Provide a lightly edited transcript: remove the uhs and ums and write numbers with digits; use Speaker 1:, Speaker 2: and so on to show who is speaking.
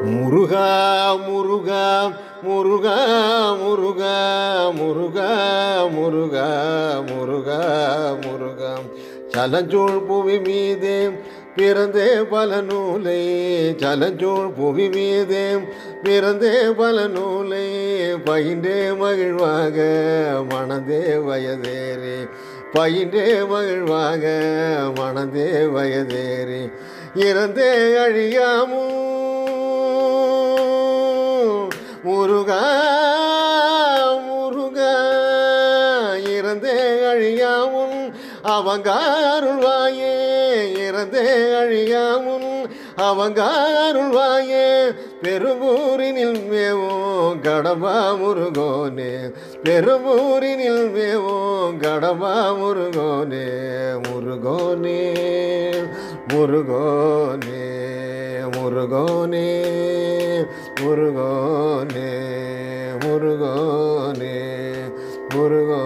Speaker 1: முருகா முருகா முருகா முருகா முருகா முருகா முருகா முருகா சலஞ்சூழ் புவி மீதே பிறந்தே பல நூலை சலஞ்சூழ் புவி மீதே பிறந்தே பல நூலை பயின்றே மகிழ்வாக மனதே வயதேறி பயின்றே மகிழ்வாக மனதே வயதேறி இறந்தே அழியாமோ முருகா முருகா இறந்தே அழியாமுன் அவங்காருள்வாயே இறந்தே அழியாமுன் அவங்காருள்வாயே பெருமூரினில் மேவும் கடம்பா முருகோனே பெருமூரினில் மேவும் கடம்பா முருகோனே முருகோனே முருகோனே முருகோனே முருகோனே முருகோனே முருகோ